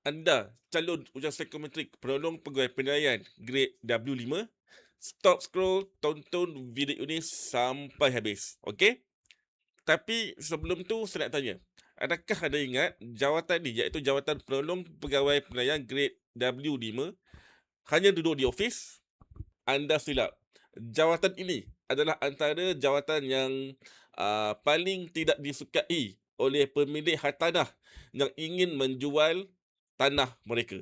Anda calon ujian psikometrik penolong pegawai penilaian grade W5, stop scroll, tonton video ini sampai habis. Okey? Tapi sebelum tu saya nak tanya, adakah anda ingat jawatan ni iaitu jawatan penolong pegawai penilaian grade W5 hanya duduk di office? Anda silap. Jawatan ini adalah antara jawatan yang paling tidak disukai oleh pemilik hartanah yang ingin menjual tanah mereka.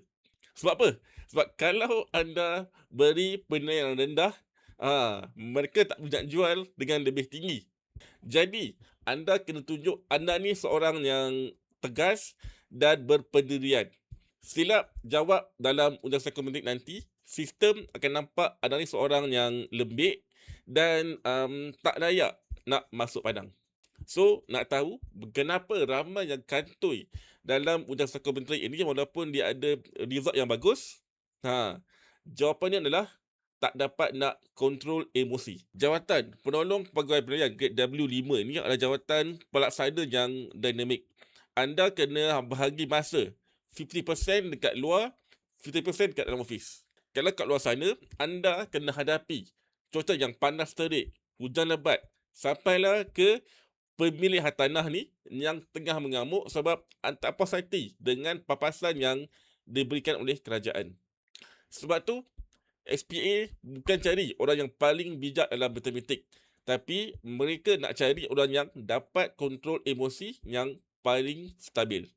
Sebab apa? Sebab kalau anda beri penilaian yang rendah, mereka tak boleh nak jual dengan lebih tinggi. Jadi, anda kena tunjuk anda ni seorang yang tegas dan berpendirian. Silap jawab dalam ujian psikometrik nanti, sistem akan nampak anda ni seorang yang lembik dan tak layak nak masuk padang. So, nak tahu kenapa ramai yang kantoi dalam ujian psikometrik ini walaupun dia ada result yang bagus? Jawapannya adalah tak dapat nak kontrol emosi. Jawatan penolong pegawai penilaian grade W5 ini adalah jawatan pelaksana yang dinamik. Anda kena bahagi masa 50% dekat luar, 50% dekat dalam office. Kalau kat luar sana, anda kena hadapi cuaca yang panas terik, hujan lebat, sampailah ke pemilik hartanah ni yang tengah mengamuk sebab tak puas hati dengan papasan yang diberikan oleh kerajaan. Sebab tu, SPA bukan cari orang yang paling bijak dalam matematik, tapi mereka nak cari orang yang dapat kontrol emosi yang paling stabil.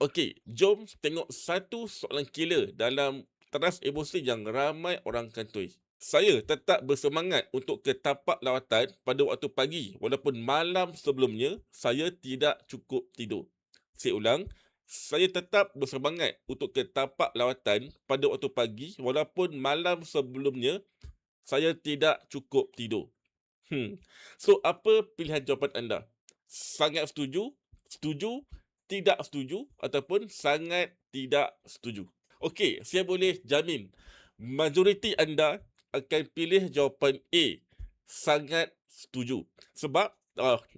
Okey, jom tengok satu soalan killer dalam teras emosi yang ramai orang kantoi. Saya tetap bersemangat untuk ke tapak lawatan pada waktu pagi walaupun malam sebelumnya saya tidak cukup tidur. Saya ulang, saya tetap bersemangat untuk ke tapak lawatan pada waktu pagi walaupun malam sebelumnya saya tidak cukup tidur. So, apa pilihan jawapan anda? Sangat setuju, setuju, tidak setuju ataupun sangat tidak setuju? Okey, saya boleh jamin majoriti anda akan pilih jawapan A, sangat setuju. Sebab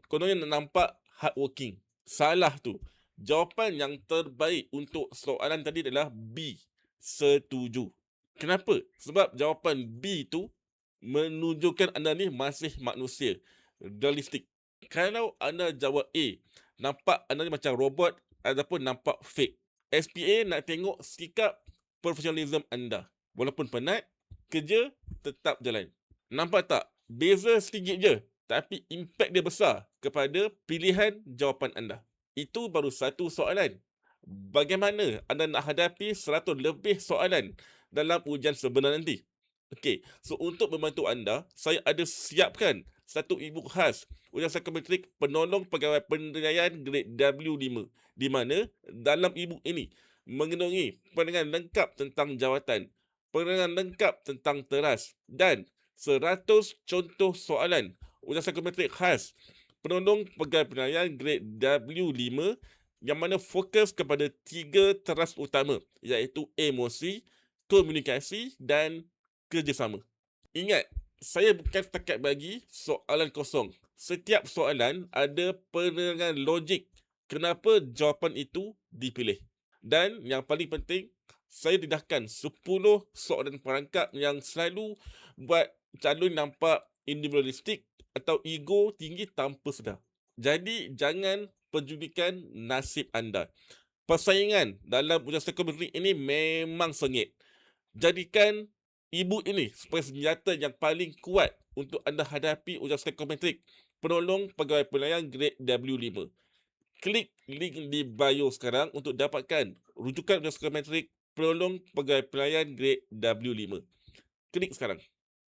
kononnya nampak hardworking. Salah tu. Jawapan yang terbaik untuk soalan tadi adalah B, setuju. Kenapa? Sebab jawapan B tu menunjukkan anda ni masih manusia, realistik. Kalau anda jawab A, nampak anda ni macam robot ataupun nampak fake. SPA nak tengok sikap profesionalism anda. Walaupun penat, kerja tetap jalan. Nampak tak? Beza sedikit je, tapi impak dia besar kepada pilihan jawapan anda. Itu baru satu soalan. Bagaimana anda nak hadapi 100 lebih soalan dalam ujian sebenar nanti? Okey, so untuk membantu anda, saya ada siapkan satu e-book khas ujian psikometrik penolong pegawai penilaian grade W5 di mana dalam e-book ini mengandungi penerangan lengkap tentang jawatan, penerangan lengkap tentang teras dan 100 contoh soalan ujian psikometrik khas penolong pegawai penilaian grade W5 yang mana fokus kepada 3 teras utama iaitu emosi, komunikasi dan kerjasama. Ingat, saya bukan setakat bagi soalan kosong. Setiap soalan ada penerangan logik kenapa jawapan itu dipilih. Dan yang paling penting, saya dedahkan 10 soalan perangkap yang selalu buat calon nampak individualistik atau ego tinggi tanpa sedar. Jadi, jangan pedulikan nasib anda. Persaingan dalam ujian psikometrik ini memang sengit. Jadikan e-book ini sebagai senjata yang paling kuat untuk anda hadapi ujian psikometrik penolong pegawai penilaian grade W5. Klik link di bio sekarang untuk dapatkan rujukan ujian psikometrik penolong pegawai penilaian grade W5. Klik sekarang.